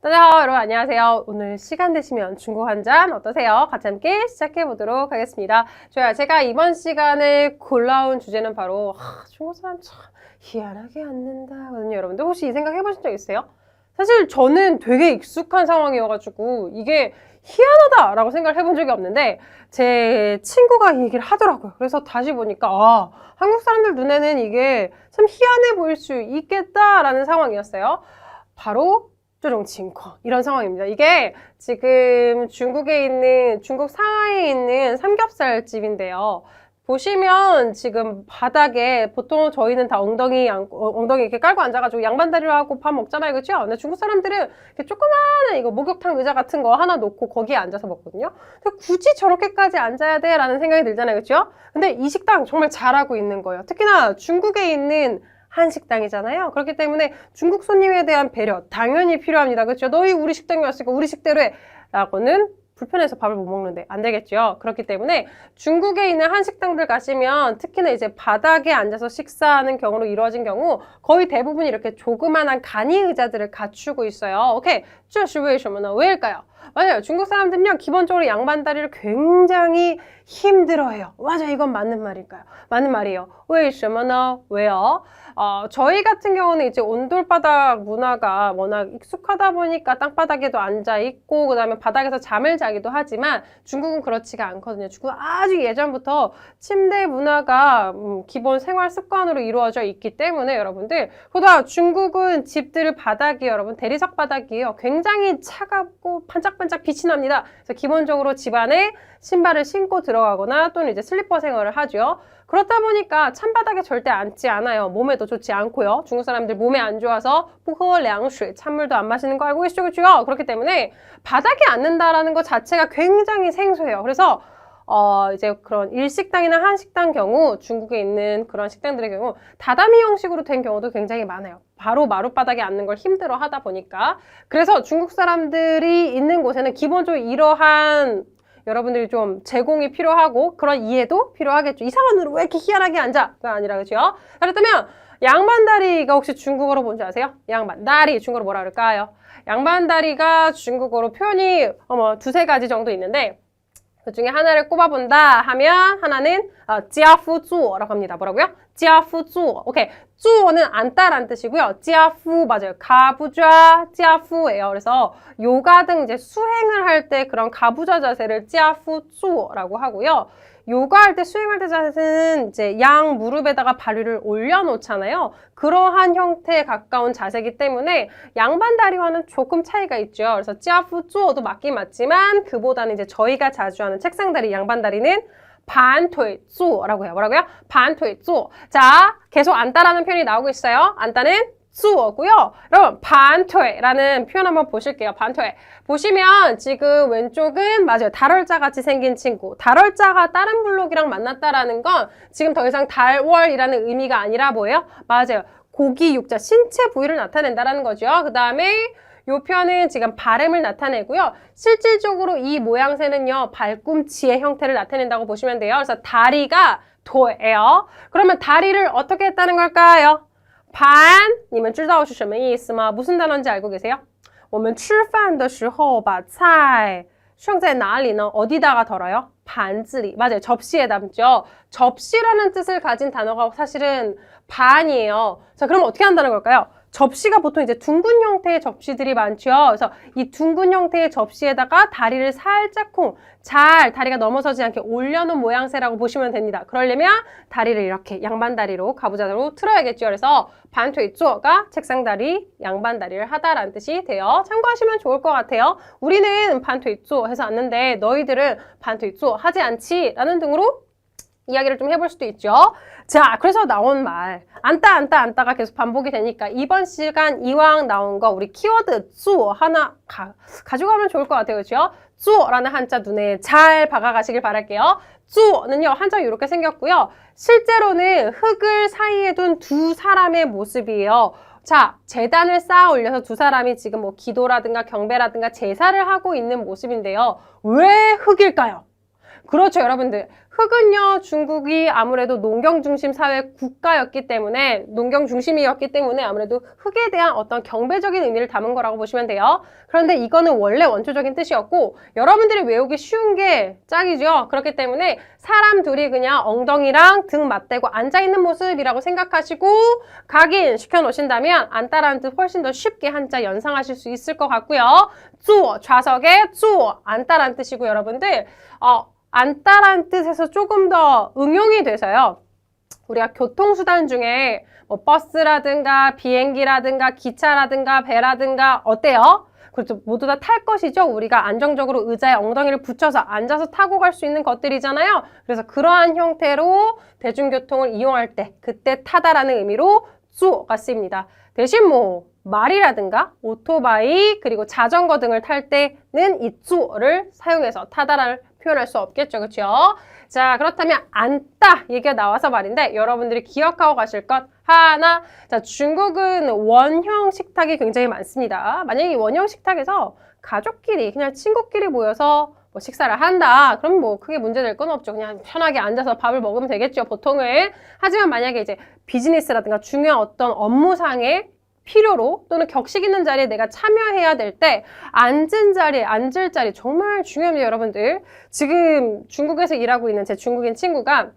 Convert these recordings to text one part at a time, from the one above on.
大家好, 여러분 안녕하세요. 오늘 시간 되시면 중국 한 잔 어떠세요? 같이 함께 시작해 보도록 하겠습니다. 좋아요. 제가 이번 시간에 골라온 주제는 바로 중국 사람 참 희한하게 앉는다거든요. 여러분들 혹시 이 생각 해보신 적 있어요? 사실 저는 되게 익숙한 상황이어가지고 이게 희한하다라고 생각을 해본 적이 없는데 제 친구가 이 얘기를 하더라고요. 그래서 다시 보니까 한국 사람들 눈에는 이게 참 희한해 보일 수 있겠다라는 상황이었어요. 바로 쩌롱칭커 이런 상황입니다. 이게 지금 중국 상하이에 있는 삼겹살 집인데요. 보시면 지금 바닥에 보통 저희는 다 엉덩이 이렇게 깔고 앉아가지고 양반다리로 하고 밥 먹잖아요. 그렇죠? 근데 중국 사람들은 이렇게 조그마한 이거 목욕탕 의자 같은 거 하나 놓고 거기에 앉아서 먹거든요. 근데 굳이 저렇게까지 앉아야 돼? 라는 생각이 들잖아요. 그렇죠? 근데 이 식당 정말 잘하고 있는 거예요. 특히나 중국에 있는 한식당이잖아요. 그렇기 때문에 중국 손님에 대한 배려 당연히 필요합니다. 그렇죠? 너희 우리 식당에 왔으니까 우리 식대로 해. 라고는 불편해서 밥을 못 먹는데 안 되겠죠. 그렇기 때문에 중국에 있는 한식당들 가시면 특히나 이제 바닥에 앉아서 식사하는 경우로 이루어진 경우 거의 대부분 이렇게 조그만한 간이 의자들을 갖추고 있어요. 오케이. 这是为什么呢? 왜일까요? 맞아요. 중국 사람들은요, 기본적으로 양반다리를 굉장히 힘들어해요. 맞아요. 이건 맞는 말일까요? 맞는 말이에요. 为什么呢? 왜요? 저희 같은 경우는 이제 온돌바닥 문화가 워낙 익숙하다 보니까 땅바닥에도 앉아있고, 그 다음에 바닥에서 잠을 자기도 하지만 중국은 그렇지가 않거든요. 중국은 아주 예전부터 침대 문화가 기본 생활 습관으로 이루어져 있기 때문에 여러분들, 그러다 중국은 집들 바닥이 여러분 대리석 바닥이에요. 굉장히 차갑고 반짝반짝 빛이 납니다. 그래서 기본적으로 집안에 신발을 신고 들어가거나 또는 이제 슬리퍼 생활을 하죠. 그렇다 보니까 찬바닥에 절대 앉지 않아요. 몸에도 좋지 않고요. 중국 사람들 몸에 안 좋아서 부허凉水 찬물도 안 마시는 거 알고 계시죠? 그렇죠? 그렇기 때문에 바닥에 앉는다라는 것 자체가 굉장히 생소해요. 그래서 이제 그런 일식당이나 한식당 경우 중국에 있는 그런 식당들의 경우 다다미 형식으로 된 경우도 굉장히 많아요. 바로 마룻바닥에 앉는 걸 힘들어 하다 보니까. 그래서 중국 사람들이 있는 곳에는 기본적으로 이러한 여러분들이 좀 제공이 필요하고 그런 이해도 필요하겠죠. 이상한 왜 이렇게 희한하게 앉아? 그게 아니라 그렇죠? 그렇다면 양반다리가 혹시 중국어로 뭔지 아세요? 양반다리 중국어로 뭐라 그럴까요? 양반다리가 중국어로 표현이 두세 가지 정도 있는데 그 중에 하나를 꼽아본다 하면 하나는 지아푸주어라고 합니다. 뭐라고요? 지아푸주어. 오케이. 주어는 앉다란 뜻이고요. 지아푸 맞아요. 가부좌 지아푸예요. 그래서 요가 등 이제 수행을 할 때 그런 가부좌 자세를 지아푸주어라고 하고요. 요가할 때 수행할 때 자세는 이제 양 무릎에다가 발 위를 올려놓잖아요. 그러한 형태에 가까운 자세이기 때문에 양반다리와는 조금 차이가 있죠. 그래서 지아푸주어도 맞긴 맞지만 그보다는 이제 저희가 자주 하는 책상다리, 양반다리는 반퇴주어라고 해요. 뭐라고요? 반퇴주어. 자, 계속 앉다라는 표현이 나오고 있어요. 앉다는 주어고요. 여러분, 반퇴라는 표현 한번 보실게요. 반퇴. 보시면 지금 왼쪽은 맞아요. 달월자 같이 생긴 친구. 달월자가 다른 블록이랑 만났다라는 건 지금 더 이상 달월이라는 의미가 아니라 뭐예요? 맞아요. 고기, 육자, 신체 부위를 나타낸다라는 거죠. 그 다음에 요 편은 지금 발음을 나타내고요. 실질적으로 이 모양새는요, 발꿈치의 형태를 나타낸다고 보시면 돼요. 그래서 다리가 도예요. 그러면 다리를 어떻게 했다는 걸까요? 盘你们知道是什么意思吗? 무슨 단어인지 알고 계세요? 我们吃饭的时候把菜剩在哪里呢? 어디다가 덜어요? 盘子里. 맞아요. 접시에 담죠. 접시라는 뜻을 가진 단어가 사실은 반이에요. 자, 그럼 어떻게 한다는 걸까요? 접시가 보통 이제 둥근 형태의 접시들이 많죠. 그래서 이 둥근 형태의 접시에다가 다리를 살짝 잘 다리가 넘어서지 않게 올려놓은 모양새라고 보시면 됩니다. 그러려면 다리를 이렇게 양반다리로 가부좌로 틀어야겠죠. 그래서 반퇴주어가 책상다리, 양반다리를 하다라는 뜻이 돼요. 참고하시면 좋을 것 같아요. 우리는 반퇴주어 해서 앉는데 너희들은 반퇴주어 하지 않지? 라는 등으로 이야기를 좀 해볼 수도 있죠. 자, 그래서 나온 말 앉다가 계속 반복이 되니까 이번 시간 이왕 나온 거 우리 키워드 주어 하나 가져가면 좋을 것 같아요. 그렇죠? 주어라는 한자 눈에 잘 박아가시길 바랄게요. 주어는요, 한자 이렇게 생겼고요. 실제로는 흙을 사이에 둔 두 사람의 모습이에요. 자, 제단을 쌓아 올려서 두 사람이 지금 뭐 기도라든가 경배라든가 제사를 하고 있는 모습인데요. 왜 흙일까요? 그렇죠, 여러분들. 흑은요, 중국이 아무래도 농경 중심 사회 국가였기 때문에, 농경 중심이었기 때문에 아무래도 흑에 대한 어떤 경배적인 의미를 담은 거라고 보시면 돼요. 그런데 이거는 원래 원초적인 뜻이었고, 여러분들이 외우기 쉬운 게 짝이죠. 그렇기 때문에 사람 둘이 그냥 엉덩이랑 등 맞대고 앉아있는 모습이라고 생각하시고 각인시켜 놓으신다면 안따라는 뜻 훨씬 더 쉽게 한자 연상하실 수 있을 것 같고요. 坐, 좌석에 坐, 앉다라는 뜻이고 여러분들 앉다라는 뜻에서 조금 더 응용이 돼서요. 우리가 교통수단 중에 뭐 버스라든가 비행기라든가 기차라든가 배라든가 어때요? 그렇죠. 모두 다 탈 것이죠. 우리가 안정적으로 의자에 엉덩이를 붙여서 앉아서 타고 갈 수 있는 것들이잖아요. 그래서 그러한 형태로 대중교통을 이용할 때 그때 타다라는 의미로 坐가 쓰입니다. 대신 뭐 말이라든가 오토바이 그리고 자전거 등을 탈 때는 이 坐를 사용해서 타다를 표현할 수 없겠죠. 그렇죠? 자, 그렇다면 앉다 얘기가 나와서 말인데 여러분들이 기억하고 가실 것 하나. 자, 중국은 원형 식탁이 굉장히 많습니다. 만약에 이 원형 식탁에서 가족끼리 그냥 친구끼리 모여서 뭐 식사를 한다. 그럼 뭐 크게 문제될 건 없죠. 그냥 편하게 앉아서 밥을 먹으면 되겠죠. 보통은. 하지만 만약에 이제 비즈니스라든가 중요한 어떤 업무상의 필요로 또는 격식 있는 자리에 내가 참여해야 될 때 앉을 자리 정말 중요합니다, 여러분들. 지금 중국에서 일하고 있는 제 중국인 친구가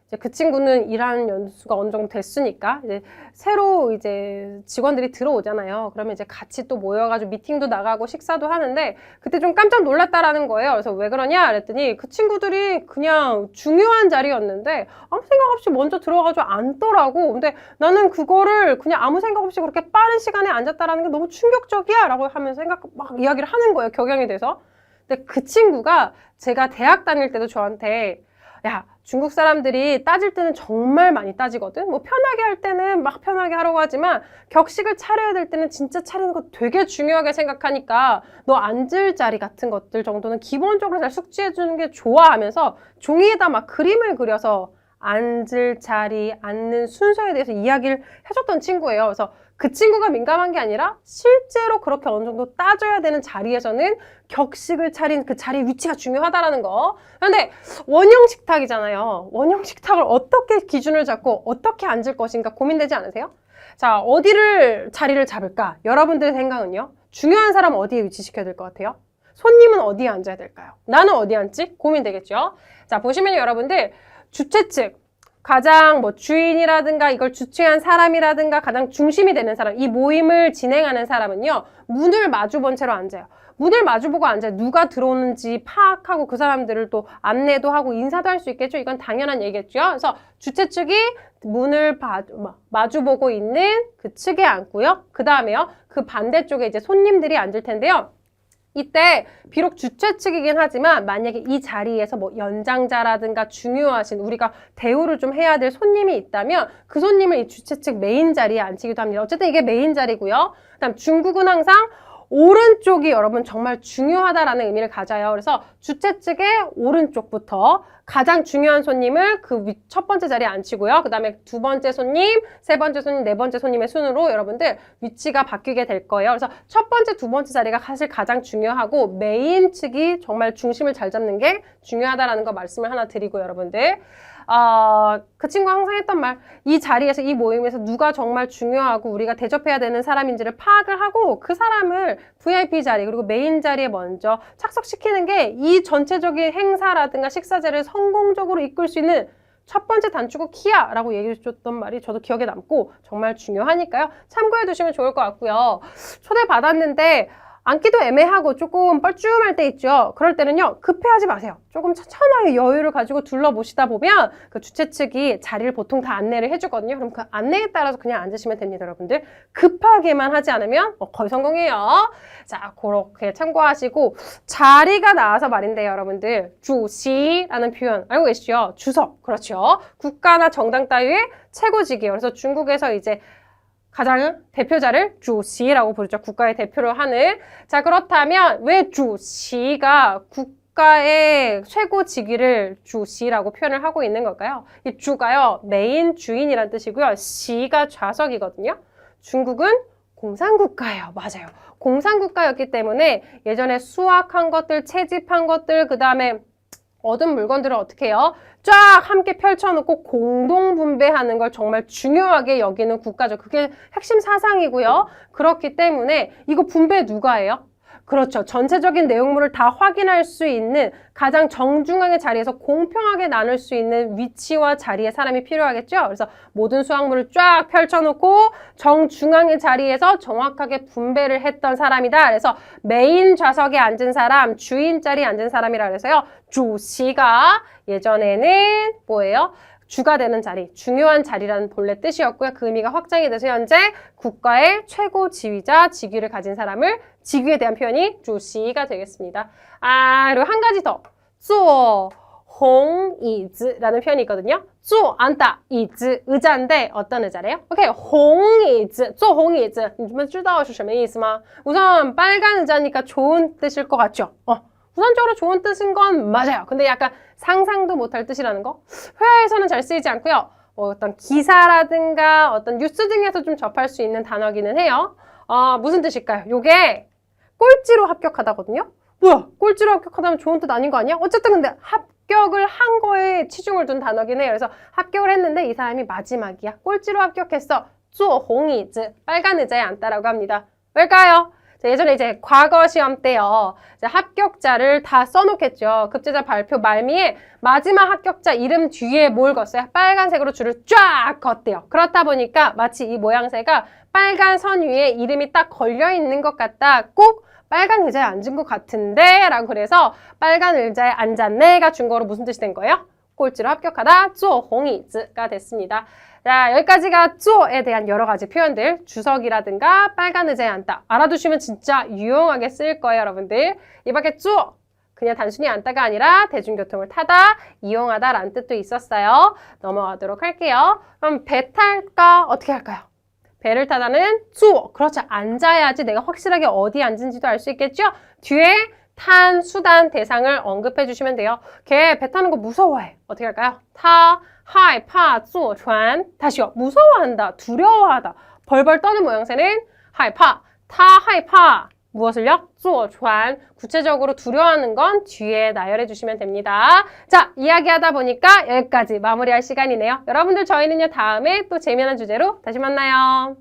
이제 그 친구는 일하는 연수가 어느 정도 됐으니까 이제 새로 이제 직원들이 들어오잖아요. 그러면 이제 같이 또 모여가지고 미팅도 나가고 식사도 하는데 그때 좀 깜짝 놀랐다라는 거예요. 그래서 왜 그러냐 그랬더니 그 친구들이 그냥 중요한 자리였는데 아무 생각 없이 먼저 들어가가지고 앉더라고. 근데 나는 그거를 그냥 아무 생각 없이 그렇게 빠른 시간에 앉았다라는 게 너무 충격적이야 라고 하면서 막 이야기를 하는 거예요. 격양이 돼서. 근데 그 친구가 제가 대학 다닐 때도 저한테 야, 중국 사람들이 따질 때는 정말 많이 따지거든. 뭐 편하게 할 때는 막 편하게 하려고 하지만 격식을 차려야 될 때는 진짜 차리는 거 되게 중요하게 생각하니까 너 앉을 자리 같은 것들 정도는 기본적으로 잘 숙지해 주는 게 좋아 하면서 종이에다 막 그림을 그려서 앉을 자리, 앉는 순서에 대해서 이야기를 해줬던 친구예요. 그래서 그 친구가 민감한 게 아니라 실제로 그렇게 어느 정도 따져야 되는 자리에서는 격식을 차린 그 자리 위치가 중요하다라는 거. 그런데 원형 식탁이잖아요. 원형 식탁을 어떻게 기준을 잡고 어떻게 앉을 것인가 고민되지 않으세요? 자, 어디를 자리를 잡을까? 여러분들의 생각은요? 중요한 사람 어디에 위치시켜야 될 것 같아요? 손님은 어디에 앉아야 될까요? 나는 어디 앉지? 고민되겠죠? 자, 보시면 여러분들 주최 측 가장 뭐 주인이라든가 이걸 주최한 사람이라든가 가장 중심이 되는 사람, 이 모임을 진행하는 사람은요, 문을 마주본 채로 앉아요. 문을 마주보고 앉아요. 누가 들어오는지 파악하고 그 사람들을 또 안내도 하고 인사도 할 수 있겠죠. 이건 당연한 얘기겠죠. 그래서 주최 측이 문을 마주보고 있는 그 측에 앉고요. 그 다음에요, 그 반대쪽에 이제 손님들이 앉을 텐데요. 이때 비록 주최 측이긴 하지만 만약에 이 자리에서 뭐 연장자라든가 중요하신 우리가 대우를 좀 해야 될 손님이 있다면 그 손님을 이 주최 측 메인 자리에 앉히기도 합니다. 어쨌든 이게 메인 자리고요. 그다음 중국은 항상 오른쪽이 여러분 정말 중요하다라는 의미를 가져요. 그래서 주최 측의 오른쪽부터 가장 중요한 손님을 그 첫 번째 자리에 앉히고요. 그 다음에 두 번째 손님, 세 번째 손님, 네 번째 손님의 순으로 여러분들 위치가 바뀌게 될 거예요. 그래서 첫 번째, 두 번째 자리가 사실 가장 중요하고 메인 측이 정말 중심을 잘 잡는 게 중요하다라는 거 말씀을 하나 드리고 여러분들. 그 친구가 항상 했던 말, 이 자리에서 이 모임에서 누가 정말 중요하고 우리가 대접해야 되는 사람인지를 파악을 하고 그 사람을 VIP 자리 그리고 메인 자리에 먼저 착석시키는 게 이 전체적인 행사라든가 식사제를 성공적으로 이끌 수 있는 첫 번째 단추고 키야 라고 얘기해 줬던 말이 저도 기억에 남고 정말 중요하니까요. 참고해 두시면 좋을 것 같고요. 초대받았는데 앉기도 애매하고 조금 뻘쭘할 때 있죠. 그럴 때는요, 급해하지 마세요. 조금 천천하게 여유를 가지고 둘러보시다 보면 그 주최 측이 자리를 보통 다 안내를 해주거든요. 그럼 그 안내에 따라서 그냥 앉으시면 됩니다, 여러분들. 급하게만 하지 않으면 거의 성공이에요. 자, 그렇게 참고하시고 자리가 나와서 말인데요, 여러분들. 주시라는 표현 알고 계시죠? 주석, 그렇죠. 국가나 정당 따위의 최고직이에요. 그래서 중국에서 이제 가장 대표자를 주시라고 부르죠. 국가의 대표를 하는. 자, 그렇다면 왜 주시가 국가의 최고 직위를 주시라고 표현을 하고 있는 걸까요? 이 주가요, 메인 주인이란 뜻이고요. 시가 좌석이거든요. 중국은 공산국가예요. 맞아요. 공산국가였기 때문에 예전에 수학한 것들, 채집한 것들, 그 다음에 얻은 물건들을 어떻게 해요? 쫙 함께 펼쳐놓고 공동 분배하는 걸 정말 중요하게 여기는 국가죠. 그게 핵심 사상이고요. 그렇기 때문에 이거 분배 누가 해요? 그렇죠. 전체적인 내용물을 다 확인할 수 있는 가장 정중앙의 자리에서 공평하게 나눌 수 있는 위치와 자리에 사람이 필요하겠죠. 그래서 모든 수확물을 쫙 펼쳐놓고 정중앙의 자리에서 정확하게 분배를 했던 사람이다. 그래서 메인 좌석에 앉은 사람, 주인 자리에 앉은 사람이라 그래서요. 주시가 예전에는 뭐예요? 주가 되는 자리, 중요한 자리라는 본래 뜻이었고요. 그 의미가 확장이 돼서 현재 국가의 최고 지위자, 직위를 가진 사람을 직위에 대한 표현이 주시가 되겠습니다. 그리고 한 가지 더. 坐红椅子라는 표현이 있거든요. 坐 앉다, 椅子 의자인데 어떤 의자래요? 오케이, 红椅子,坐红椅子你们知道是什么意思吗? 우선 빨간 의자니까 좋은 뜻일 것 같죠? 우선적으로 좋은 뜻인 건 맞아요. 근데 약간 상상도 못할 뜻이라는 거? 회화에서는 잘 쓰이지 않고요. 어떤 기사라든가 어떤 뉴스 등에서 좀 접할 수 있는 단어기는 해요. 무슨 뜻일까요? 요게 꼴찌로 합격하다거든요. 뭐야? 꼴찌로 합격하다면 좋은 뜻 아닌 거 아니야? 어쨌든 근데 합격을 한 거에 치중을 둔 단어긴 해요. 그래서 합격을 했는데 이 사람이 마지막이야. 꼴찌로 합격했어. 坐红椅子 빨간 의자에 앉다라고 합니다. 왜일까요? 예전에 이제 과거 시험 때요. 이제 합격자를 다 써놓겠죠. 급제자 발표 말미에 마지막 합격자 이름 뒤에 뭘 걷어요? 빨간색으로 줄을 쫙 걷대요. 그렇다 보니까 마치 이 모양새가 빨간 선 위에 이름이 딱 걸려있는 것 같다. 꼭 빨간 의자에 앉은 것 같은데 라고 그래서 빨간 의자에 앉았네가 중국어로 무슨 뜻이 된 거예요? 꼴찌로 합격하다, 坐红椅子가 됐습니다. 자, 여기까지가 坐에 대한 여러 가지 표현들, 주석이라든가 빨간 의자에 앉다. 알아두시면 진짜 유용하게 쓰일 거예요, 여러분들. 이 밖에 坐, 그냥 단순히 앉다가 아니라 대중교통을 타다, 이용하다 라는 뜻도 있었어요. 넘어가도록 할게요. 그럼 배 탈까? 어떻게 할까요? 배를 타다는 坐, 그렇죠. 앉아야지 내가 확실하게 어디 앉은지도 알 수 있겠죠? 뒤에 탄 수단 대상을 언급해 주시면 돼요. 걔 배 타는 거 무서워해. 어떻게 할까요? 타, 害怕坐船. 다시요. 무서워한다. 두려워하다. 벌벌 떠는 모양새는 害怕, 타, 害怕. 무엇을요? 坐船. 구체적으로 두려워하는 건 뒤에 나열해 주시면 됩니다. 자, 이야기하다 보니까 여기까지 마무리할 시간이네요. 여러분들 저희는요 다음에 또 재미난 주제로 다시 만나요.